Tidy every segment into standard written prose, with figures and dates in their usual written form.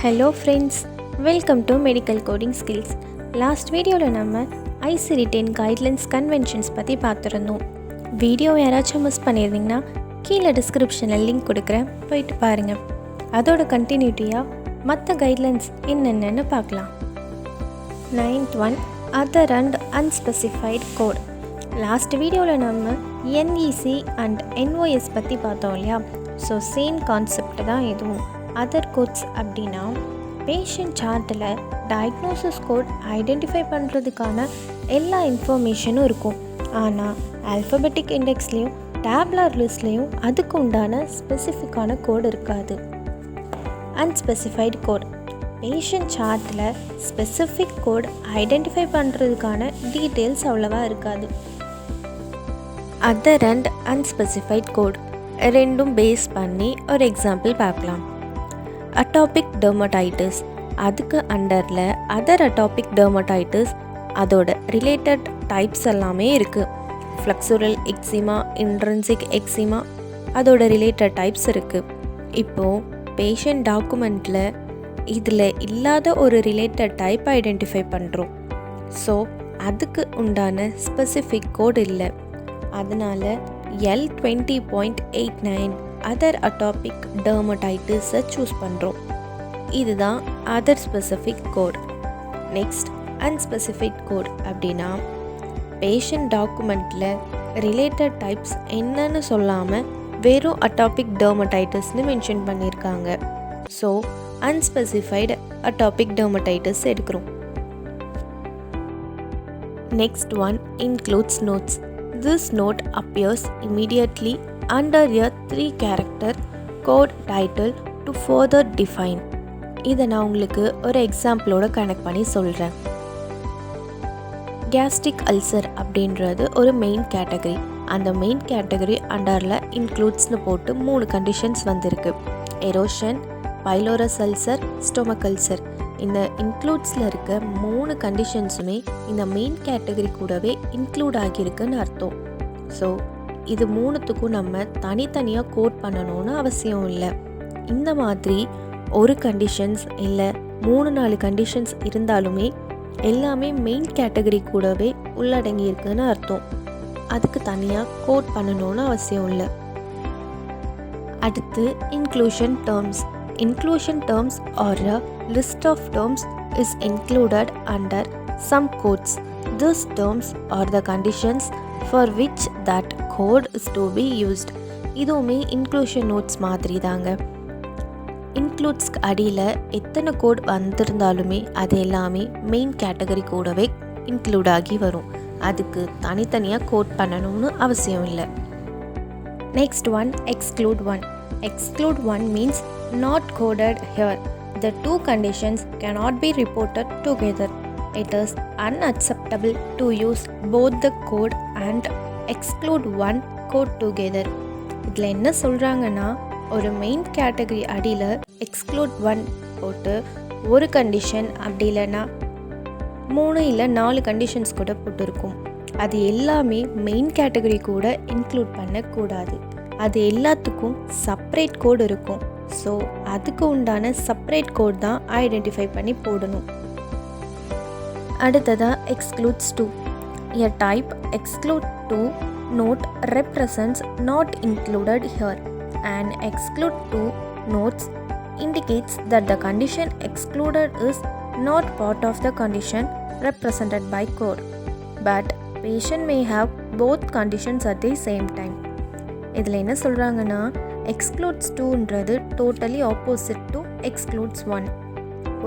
Hello friends, welcome to Medical Coding Skills. Last வீடியோவில் நம்ம ICD-10 guidelines conventions பற்றி பார்த்துருந்தோம். வீடியோ யாராச்சும் மிஸ் பண்ணியிருந்தீங்கன்னா கீழே டிஸ்கிரிப்ஷனில் லிங்க் கொடுக்குறேன், போயிட்டு பாருங்கள். அதோட கண்டினியூட்டியாக மற்ற கைட்லைன்ஸ் என்னென்னு பார்க்கலாம். 9th one, Other and Unspecified Code. Last வீடியோவில் நம்ம NEC அண்ட் NOS பற்றி பார்த்தோம் இல்லையா? ஸோ சேம் கான்செப்ட் தான் இதுவும். அதர் கோட்ஸ் அப்படின்னா பேஷண்ட் சார்ட்டில் டயக்னோசிஸ் கோட் ஐடென்டிஃபை பண்ணுறதுக்கான எல்லா இன்ஃபர்மேஷனும் இருக்கும். ஆனால் ஆல்ஃபபெட்டிக் இண்டெக்ஸ்லேயும் டேப்லர் லிஸ்ட்லேயும் அதுக்கு உண்டான ஸ்பெசிஃபிக்கான கோடு இருக்காது. அன்ஸ்பெசிஃபைடு கோட், பேஷண்ட் சார்ட்டில் ஸ்பெசிஃபிக் கோட் ஐடென்டிஃபை பண்ணுறதுக்கான டீட்டெயில்ஸ் அவ்வளவா இருக்காது. அதர் அண்ட் அன்ஸ்பெசிஃபைட் கோட் ரெண்டும் பேஸ் பண்ணி ஒரு எக்ஸாம்பிள் பார்க்கலாம். அட்டாபிக் டெர்மடைட்டிஸ், அதுக்கு அண்டரில் அதர் அட்டாபிக் டெர்மடைட்டிஸ், அதோட ரிலேட்டட் டைப்ஸ் எல்லாமே இருக்குது. ஃப்ளக்சுரல் எக்ஸிமா, இன்ட்ரின்சிக் எக்ஸிமா, அதோட ரிலேட்டட் டைப்ஸ் இருக்குது. இப்போது பேஷண்ட் டாக்குமெண்ட்டில் இதில் இல்லாத ஒரு ரிலேட்டட் டைப் ஐடென்டிஃபை பண்ணுறோம். ஸோ அதுக்கு உண்டான ஸ்பெசிஃபிக் கோட் இல்லை. அதனால் L20.89 அதர் அட்டாபிக் டெர்மடைட்டிஸை சூஸ் பண்ணுறோம். இதுதான் other specific code. Next, unspecific code அப்படின்னா பேஷண்ட் டாக்குமெண்ட்டில் ரிலேட்டட் டைப்ஸ் என்னன்னு சொல்லாமல் வெறும் அட்டாபிக் டெர்மடைட்டிஸ்னு மென்ஷன் பண்ணியிருக்காங்க. ஸோ அன்ஸ்பெசிஃபைடு அட்டாபிக் டெர்மடைட்டிஸ் எடுக்கிறோம். Next one includes notes. This note appears immediately under a 3-character code title to further define. இதை நான் உங்களுக்கு ஒரு எக்ஸாம்பிளோட கனெக்ட் பண்ணி சொல்கிறேன். கேஸ்ட்ரிக் அல்சர் அப்படின்றது ஒரு மெயின் கேட்டகரி. அந்த மெயின் கேட்டகரி அண்டரில் இன்க்ளூட்ஸ்னு போட்டு 3 கண்டிஷன்ஸ் வந்திருக்கு. Erosion, pylorus ulcer, stomach ulcer. இந்த இன்க்ளூட்ஸில் இருக்க 3 கண்டிஷன்ஸுமே இந்த மெயின் கேட்டகரி கூடவே இன்க்ளூட் ஆகியிருக்குன்னு அர்த்தம். ஸோ இது 3த்துக்கும் நம்ம தனித்தனியாக கோட் பண்ணணும்னு அவசியம் இல்லை. இந்த மாதிரி ஒரு கண்டிஷன்ஸ் இல்லை 3-4 கண்டிஷன்ஸ் இருந்தாலுமே எல்லாமே மெயின் கேட்டகரி கூடவே உள்ளடங்கி இருக்குன்னு அர்த்தம். அதுக்கு தனியாக கோட் பண்ணணும்னு அவசியம் இல்லை. அடுத்து inclusion terms. Inclusion terms or a list of terms is included under some codes. These terms are the conditions for which that code is to be used. இதுவுமே inclusion notes மாதிரி தாங்க. இன்க்ளூட்ஸ்க்கு அடியில் எத்தனை கோட் வந்திருந்தாலுமே அது எல்லாமே மெயின் கேட்டகரி கூடவே include ஆகி வரும். அதுக்கு தனித்தனியாக கோட் பண்ணணும்னு அவசியம் இல்லை. Next one, exclude one. Exclude one means not coded here. The 2 conditions cannot be reported together. It is unacceptable to use both the code and exclude one code together. இதில் என்ன சொல்கிறாங்கன்னா, ஒரு மெயின் கேட்டகரி அடியில் exclude one போட்டு ஒரு condition அப்படி இல்லைன்னா 3 இல்லை 4 கண்டிஷன்ஸ் கூட போட்டிருக்கும். அது எல்லாமே மெயின் கேட்டகரி கூட இன்க்ளூட் பண்ணக்கூடாது. அது எல்லாத்துக்கும் செப்பரேட் கோட் இருக்கும். ஸோ அதுக்கு உண்டான செப்பரேட் கோட் தான் ஐடென்டிஃபை பண்ணி போடணும். அடுத்ததாக excludes 2. A type exclude 2 note represents not included here. An exclude 2 notes indicates that the condition excluded is not part of the condition represented by code, but patient may have both conditions at the same time. இதில் என்ன சொல்கிறாங்கன்னா, excludes 2ன்றது totally opposite to excludes 1.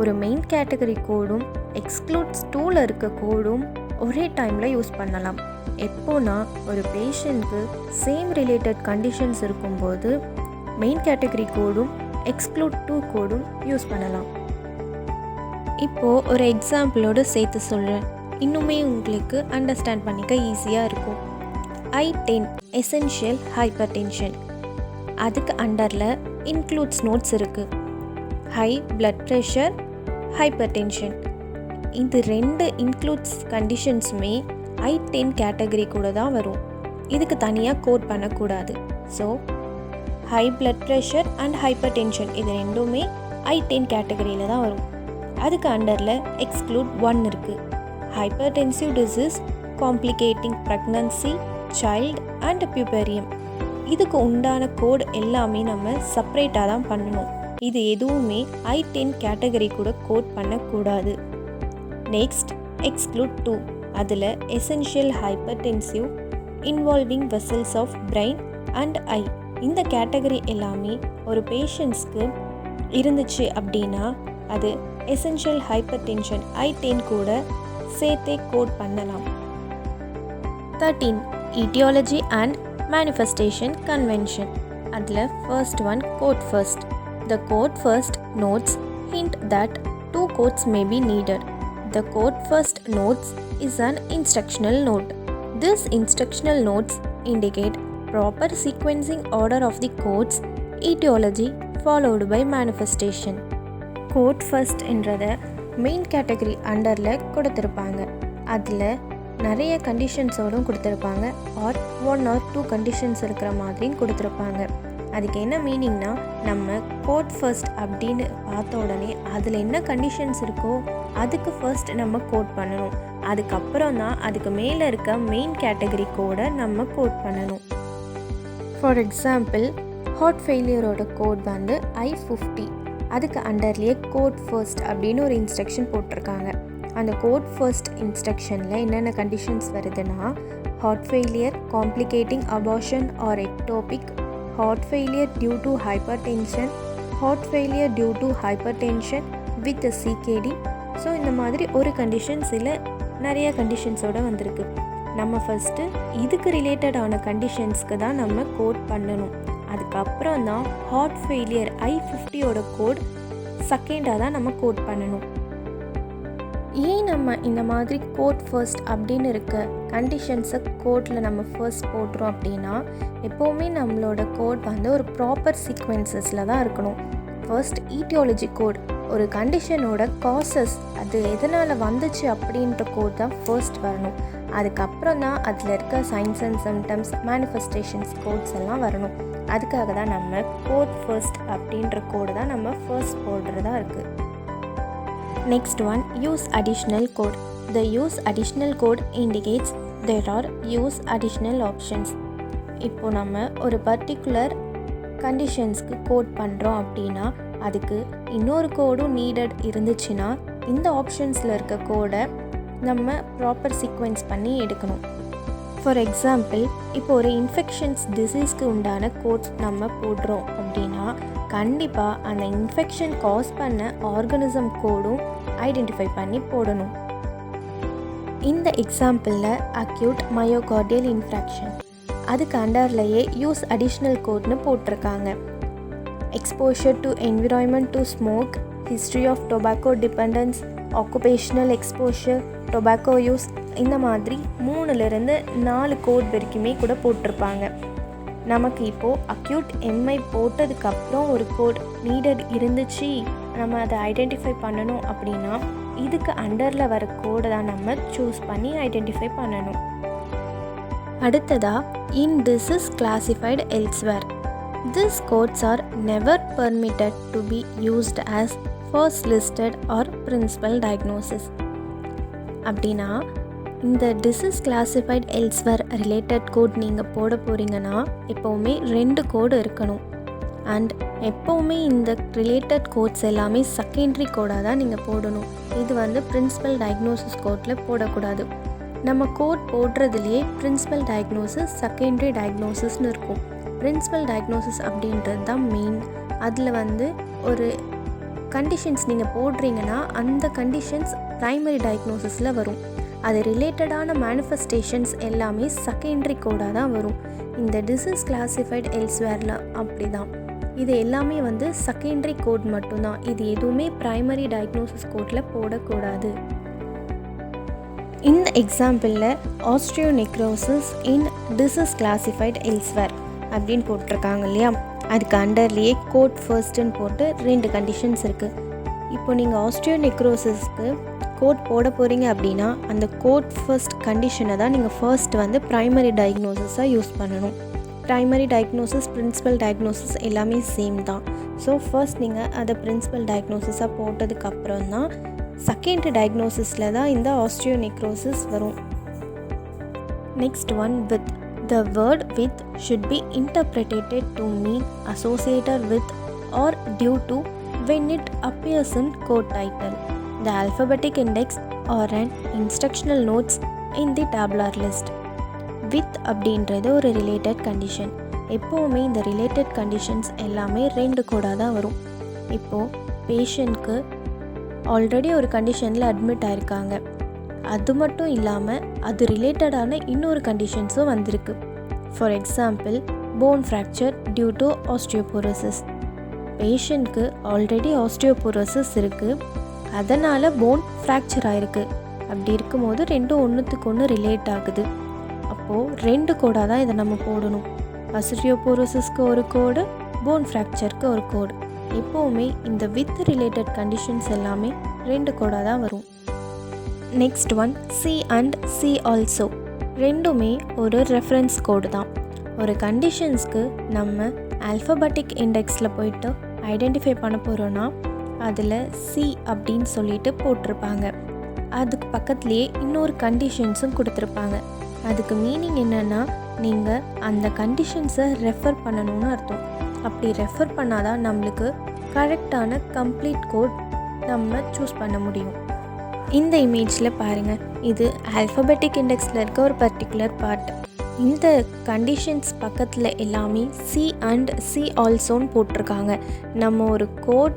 ஒரு main category கோடும் excludes 2ல் இருக்க கோடும் ஒரே டைமில் யூஸ் பண்ணலாம். எப்போனா ஒரு பேஷண்ட்க்கு சேம் ரிலேட்டட் கண்டிஷன்ஸ் இருக்கும்போது மெயின் கேட்டகரி கோடும் எக்ஸ்க்ளூட் 2 கோடும் யூஸ் பண்ணலாம். இப்போது ஒரு எக்ஸாம்பிளோடு சேர்த்து சொல்கிறேன், இன்னுமே உங்களுக்கு அண்டர்ஸ்டாண்ட் பண்ணிக்க ஈஸியாக இருக்கும். I10 எசென்ஷியல் ஹைப்பர்டென்ஷன், அதுக்கு அண்டரில் இன்க்ளூட்ஸ் நோட்ஸ் இருக்குது. ஹை பிளட் ப்ரெஷர், ஹைப்பர்டென்ஷன், இது 2 இன்க்ளூட்ஸ் கண்டிஷன்ஸுமே I10 கேட்டகரி கூட தான் வரும். இதுக்கு தனியாக கோட் பண்ணக்கூடாது. So high blood pressure and hypertension இது ரெண்டுமே I10 கேட்டகரியில் தான் வரும். அதுக்கு அண்டரில் எக்ஸ்க்ளூட் 1 இருக்குது. Hypertensive disease complicating pregnancy, child and puerperium. இதுக்கு உண்டான கோட் எல்லாமே நம்ம செப்பரேட்டாக தான் பண்ணணும். இது எதுவுமே I10 கேட்டகரி கூட கோட் பண்ணக்கூடாது. Next exclude 2. அதில் essential hypertensive involving vessels of brain and eye. இந்த கேட்டகரி எல்லாமே ஒரு பேஷண்ட்ஸ்க்கு இருந்துச்சு அப்படின்னா அது எசென்ஷியல் ஹைப்பர் டென்ஷன் I10 கூட சேர்த்தே கோட் பண்ணலாம். 13. etiology and manifestation convention. அதில் first one code first. The code first notes hint that 2 codes may be needed. The code first notes is an instructional note. This instructional notes indicate proper sequencing order of the codes, etiology followed by manifestation. Code first என்றத main category அண்டரில் கொடுத்துருப்பாங்க. அதில் நிறைய கண்டிஷன்ஸோடும் கொடுத்துருப்பாங்க, R 1 or 2 conditions இருக்கிற மாதிரியும் கொடுத்துருப்பாங்க. அதுக்கு என்ன மீனிங்னா, நம்ம கோட் ஃபர்ஸ்ட் அப்படின்னு பார்த்த உடனே அதில் என்ன கண்டிஷன்ஸ் இருக்கோ அதுக்கு ஃபர்ஸ்ட் நம்ம கோட் பண்ணணும். அதுக்கப்புறம் தான் அதுக்கு மேலே இருக்க மெயின் கேட்டகரி கோடை நம்ம கோட் பண்ணணும். ஃபார் எக்ஸாம்பிள், ஹார்ட் ஃபெயிலியரோட கோட் வந்து I50. அதுக்கு அண்டர்லேயே கோட் ஃபர்ஸ்ட் அப்படின்னு ஒரு இன்ஸ்ட்ரக்ஷன் போட்டிருக்காங்க. அந்த கோட் ஃபர்ஸ்ட் இன்ஸ்ட்ரக்ஷனில் என்னென்ன கண்டிஷன்ஸ் வருதுன்னா, heart failure complicating abortion or ectopic, heart failure due to hypertension, heart failure due to hypertension with CKD. So இந்த மாதிரி ஒரு கண்டிஷன்ஸ் இல்லை, நிறைய கண்டிஷன்ஸோடு வந்திருக்கு. நம்ம ஃபஸ்ட்டு இதுக்கு ரிலேட்டடான கண்டிஷன்ஸ்க்கு தான் நம்ம கோட் பண்ணணும். அதுக்கப்புறம் தான் ஹார்ட் ஃபெயிலியர் I50யோட கோட் செகண்டாக தான் நம்ம கோட் பண்ணணும். ஏன் நம்ம இந்த மாதிரி கோட் ஃபர்ஸ்ட் அப்படின்னு இருக்க கண்டிஷன்ஸை கோட்டில் நம்ம ஃபர்ஸ்ட் போட்டுறோம் அப்படின்னா, எப்போவுமே நம்மளோட கோட் வந்து ஒரு ப்ராப்பர் சீக்வென்சஸில் தான் இருக்கணும். ஃபர்ஸ்ட் ஈட்டியாலஜி கோட், ஒரு கண்டிஷனோட காசஸ், அது எதனால் வந்துச்சு அப்படின்ற கோட் தான் ஃபர்ஸ்ட் வரணும். அதுக்கப்புறம் தான் அதில் இருக்க signs and symptoms, manifestations codes எல்லாம் வரணும். அதுக்காக தான் நம்ம கோட் ஃபர்ஸ்ட் அப்படின்ற கோடு தான் நம்ம ஃபர்ஸ்ட் போடுறதா இருக்குது. Next one, use additional code. The use additional code indicates there are use additional options. இப்போ நம்ம ஒரு பர்டிகுலர் கண்டிஷன்ஸ்க்கு கோட் பண்ணுறோம் அப்படின்னா அதுக்கு இன்னொரு கோடும் நீடட் இருந்துச்சுன்னா இந்த ஆப்ஷன்ஸில் இருக்க கோடை நம்ம ப்ராப்பர் சீக்வென்ஸ் பண்ணி எடுக்கணும். ஃபார் எக்ஸாம்பிள், இப்போ ஒரு இன்ஃபெக்ஷன்ஸ் டிசீஸ்க்கு உண்டான கோட் நம்ம போடுறோம் அப்படின்னா கண்டிப்பாக அந்த இன்ஃபெக்ஷன் காஸ் பண்ண ஆர்கனிசம் கோடும் ஐடென்டிஃபை பண்ணி போடணும். இந்த எக்ஸாம்பிளில் அக்யூட் மயோகார்டியல் இன்ஃப்ராக்ஷன், அதுக்கு அண்டர்லேயே யூஸ் அடிஷ்னல் கோட்னு போட்டிருக்காங்க. Exposure to environment to smoke, history of tobacco dependence, occupational exposure, tobacco use, இந்த மாதிரி 3லிருந்து 4 கோட் வரைக்குமே கூட போட்டிருப்பாங்க. நமக்கு இப்போது அக்யூட் எம்ஐ போட்டதுக்கப்புறம் ஒரு கோட் நீடட் இருந்துச்சு, நம்ம அதை ஐடென்டிஃபை பண்ணணும் அப்படின்னா இதுக்கு அண்டரில் வர கோடை தான் நம்ம சூஸ் பண்ணி ஐடென்டிஃபை பண்ணணும். அடுத்ததாக, in disease classified elsewhere, this codes are never permitted to be used as first listed or principal diagnosis. அப்படின்னா இந்த disease classified elsewhere related code நீங்கள் போட போகிறீங்கன்னா எப்போவுமே 2 கோடு இருக்கணும். அண்ட் எப்போவுமே இந்த ரிலேட்டட் கோட்ஸ் எல்லாமே செகண்டரி கோடாக தான் நீங்கள் போடணும். இது வந்து பிரின்சிபல் டயக்னோசிஸ் கோட்டில் போடக்கூடாது. நம்ம கோட் போடுறதுலேயே பிரின்சிபல் டயக்னோசிஸ், செகண்டரி டயக்னோசிஸ்னு இருக்கும். பிரின்சிபல் டயக்னோசிஸ் அப்படின்றது தான் மெயின். அதில் வந்து ஒரு கண்டிஷன்ஸ் நீங்கள் போடுறீங்கன்னா அந்த கண்டிஷன்ஸ் ப்ரைமரி டயக்னோசிஸில் வரும். அது ரிலேட்டடான மேனிஃபெஸ்டேஷன்ஸ் எல்லாமே செகண்டரி கோடாக தான் வரும். இந்த டிசீஸ் கிளாசிஃபைட் எல்ஸ்வேரில் அப்படி தான். இது எல்லாமே வந்து செகண்டரி கோட் மட்டும்தான். இது எதுவுமே ப்ரைமரி டயக்னோசிஸ் கோட்டில் போடக்கூடாது. இந்த எக்ஸாம்பிளில் ஆஸ்ட்ரியோநெக்ரோசிஸ் இன் டிசீஸ் கிளாசிஃபைட் எல்ஸ்வேர் அப்படின்னு போட்டிருக்காங்க இல்லையா, அதுக்கு அண்டர்லேயே கோட் ஃபர்ஸ்ட்டுன்னு போட்டு 2 கண்டிஷன்ஸ் இருக்குது. இப்போ நீங்கள் ஆஸ்ட்ரியோநெக்ரோசிஸ்க்கு கோட் போட போகிறீங்க அப்படின்னா அந்த கோட் ஃபர்ஸ்ட் கண்டிஷனை தான் நீங்கள் ஃபர்ஸ்ட் வந்து ப்ரைமரி டயக்னோசிஸாக யூஸ் பண்ணணும். ப்ரைமரி டயக்னோசிஸ், பிரின்சிபல் டயக்னோசிஸ் எல்லாமே சேம் தான். ஸோ ஃபர்ஸ்ட் நீங்கள் அதை பிரின்சிபல் டயக்னோசிஸாக போட்டதுக்கப்புறம் தான் செகண்ட் டயக்னோசிஸில் தான் இந்த ஆஸ்டியோநெக்ரோசிஸ் வரும். Next one with. The word with should be interpreted to mean associated with or due to when it appears in code title, the alphabetic index or an instructional notes in the tabular list. With அப்படின்றது ஒரு related condition. எப்போவுமே இந்த related conditions எல்லாமே 2 கோடாக தான் வரும். இப்போது பேஷண்ட்க்கு already ஒரு கண்டிஷனில் அட்மிட் ஆயிருக்காங்க, அது மட்டும் இல்லாமல் அது ரிலேட்டடான இன்னொரு கண்டிஷன்ஸும் வந்திருக்கு. For example bone fracture due to osteoporosis. பேஷண்ட்க்கு ஆல்ரெடி ஆஸ்டியோபோரோசிஸ் இருக்குது, அதனால் போன் ஃப்ராக்சர் ஆகிருக்கு. அப்படி இருக்கும்போது ரெண்டும் ஒன்றுத்துக்கு ஒன்று ரிலேட் ஆகுது. அப்போது 2 கோடாக தான் இதை நம்ம போடணும். ஆஸ்டியோபோரோசிஸ்க்கு ஒரு கோடு, போன் ஃப்ராக்சருக்கு ஒரு கோடு. எப்போவுமே இந்த வித் ரிலேட்டட் கண்டிஷன்ஸ் எல்லாமே 2 கோடாக தான் வரும். Next one C and C also. ரெண்டுமே ஒரு ரெஃபரன்ஸ் கோடு தான். ஒரு கண்டிஷன்ஸ்க்கு நம்ம ஆல்ஃபபெட்டிக் இண்டெக்ஸில் போயிட்டு ஐடென்டிஃபை பண்ண போகிறோன்னா அதில் சி அப்படின்னு சொல்லிட்டு போட்டிருப்பாங்க. அதுக்கு பக்கத்துலேயே இன்னொரு கண்டிஷன்ஸும் கொடுத்துருப்பாங்க. அதுக்கு மீனிங் என்னென்னா நீங்கள் அந்த கண்டிஷன்ஸை ரெஃபர் பண்ணணும்னு அர்த்தம். அப்படி ரெஃபர் பண்ணால் தான் நம்மளுக்கு கரெக்டான கம்ப்ளீட் கோட் நம்ம சூஸ் பண்ண முடியும். இந்த இமேஜில் பாருங்கள், இது ஆல்ஃபபெட்டிக் இண்டெக்ஸில் இருக்க ஒரு பர்டிகுலர் பார்ட். இந்த கண்டிஷன்ஸ் பக்கத்தில் எல்லாமே சி அண்ட் சி ஆல்சோன்னு போட்டிருக்காங்க. நம்ம ஒரு கோட்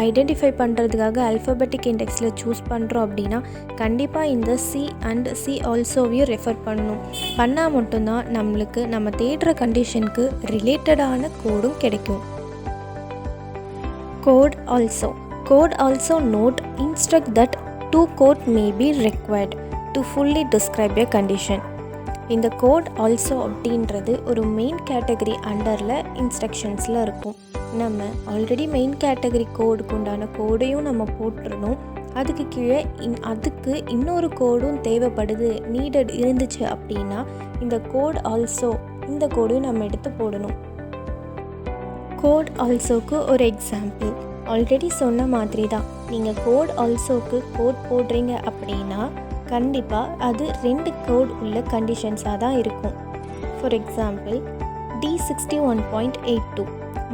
ஐடென்டிஃபை பண்ணுறதுக்காக ஆல்ஃபபெட்டிக் இண்டெக்ஸில் சூஸ் பண்ணுறோம் அப்படின்னா கண்டிப்பாக இந்த சி அண்ட் சி ஆல்சோவையும் ரெஃபர் பண்ணணும். பண்ணால் மட்டும்தான் நம்மளுக்கு நம்ம தேடுற கண்டிஷனுக்கு ரிலேட்டடான கோடும் கிடைக்கும். Code also. Code also note instruct that 2 code may be required to fully describe a condition. இந்த கோட் ஆல்சோ அப்படின்றது ஒரு மெயின் கேட்டகரி அண்டரில் இன்ஸ்ட்ரக்ஷன்ஸில் இருக்கும். நம்ம ஆல்ரெடி மெயின் கேட்டகரி கோடுக்கு உண்டான கோடையும் நம்ம போட்டுருணும். அதுக்கு கீழே அதுக்கு இன்னொரு கோடும் தேவைப்படுது, நீடட் இருந்துச்சு அப்படின்னா இந்த கோட் ஆல்சோ இந்த கோடையும் நம்ம எடுத்து போடணும். கோட் ஆல்சோக்கு ஒரு எக்ஸாம்பிள் ஆல்ரெடி சொன்ன மாதிரி தான். நீங்கள் கோட் ஆல்சோக்கு கோட் போடுறீங்க அப்படின்னா கண்டிப்பாக அது 2 கோட் உள்ள கண்டிஷன்ஸாக தான் இருக்கும். ஃபார் எக்ஸாம்பிள் D61.82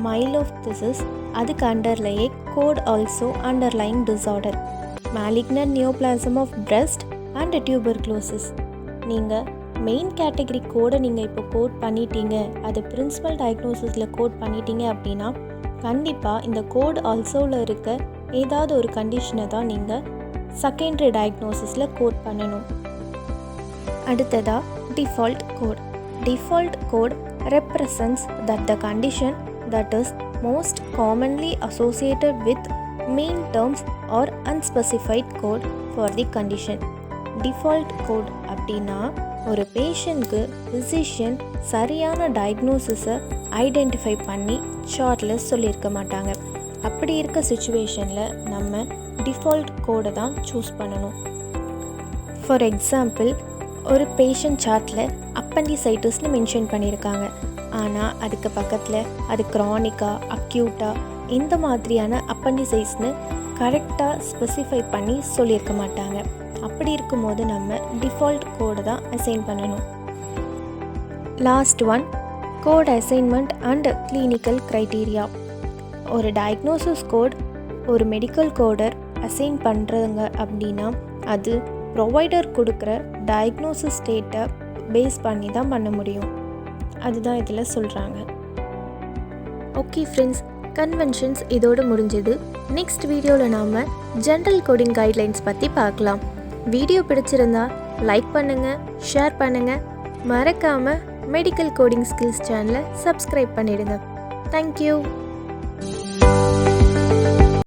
மைலோஃபிசிஸ், அதுக்கு அண்டர்லையே code also underlying disorder, malignant neoplasm of breast and tuberculosis. நீங்கள் மெயின் கேட்டகரி கோடை நீங்கள் இப்போ கோட் பண்ணிட்டீங்க, அது பிரின்சிபல் டயக்னோசிஸில் கோட் பண்ணிட்டீங்க அப்படின்னா கண்டிப்பாக இந்த கோட் ஆல்சோவில் இருக்க ஏதாவது ஒரு கண்டிஷனை தான் நீங்கள் செகண்டரி டயக்னோசிஸில் கோட் பண்ணணும். அடுத்ததாக default code. Default code represents that the condition that is most commonly associated with main terms or unspecified code for the condition. Default code அப்படின்னா ஒரு பேஷண்ட்க்கு ஃபிசிஷியன் சரியான டயக்னோசிஸை ஐடென்டிஃபை பண்ணி சார்ட்டில் சொல்லியிருக்க மாட்டாங்க. அப்படி இருக்க சுச்சுவேஷனில் நம்ம டிஃபால்ட் கோடை தான் சூஸ் பண்ணணும். ஃபார் எக்ஸாம்பிள் ஒரு பேஷண்ட் சார்ட்டில் அப்பண்டிசைட்டிஸ்னு மென்ஷன் பண்ணியிருக்காங்க, ஆனால் அதுக்கு பக்கத்தில் அது க்ரானிக்காக அக்யூட்டாக இந்த மாதிரியான அப்பண்டிசைஸ்னு கரெக்டாக ஸ்பெசிஃபை பண்ணி சொல்லியிருக்க மாட்டாங்க. அப்படி இருக்கும்போது நம்ம டிஃபால்ட் கோடை தான் அசைன் பண்ணணும். Last one code assignment and clinical criteria. ஒரு டயக்னோசிஸ் கோட் ஒரு மெடிக்கல் கோடர் அசைன் பண்ணுறதுங்க அப்படின்னா அது ப்ரொவைடர் கொடுக்குற டயக்னோசிஸ் ஸ்டேட்டை பேஸ் பண்ணி தான் பண்ண முடியும். அதுதான் இதில் சொல்கிறாங்க. ஓகே ஃப்ரெண்ட்ஸ், கன்வென்ஷன்ஸ் இதோடு முடிஞ்சது. நெக்ஸ்ட் வீடியோவில் நாம் ஜென்ரல் கோடிங் கைட்லைன்ஸ் பற்றி பார்க்கலாம். வீடியோ பிடிச்சிருந்தா லைக் பண்ணுங்கள், ஷேர் பண்ணுங்கள், மறக்காமல் மெடிக்கல் கோடிங் ஸ்கில்ஸ் சேனலை சப்ஸ்கிரைப் பண்ணிடுங்க. தேங்க்யூ.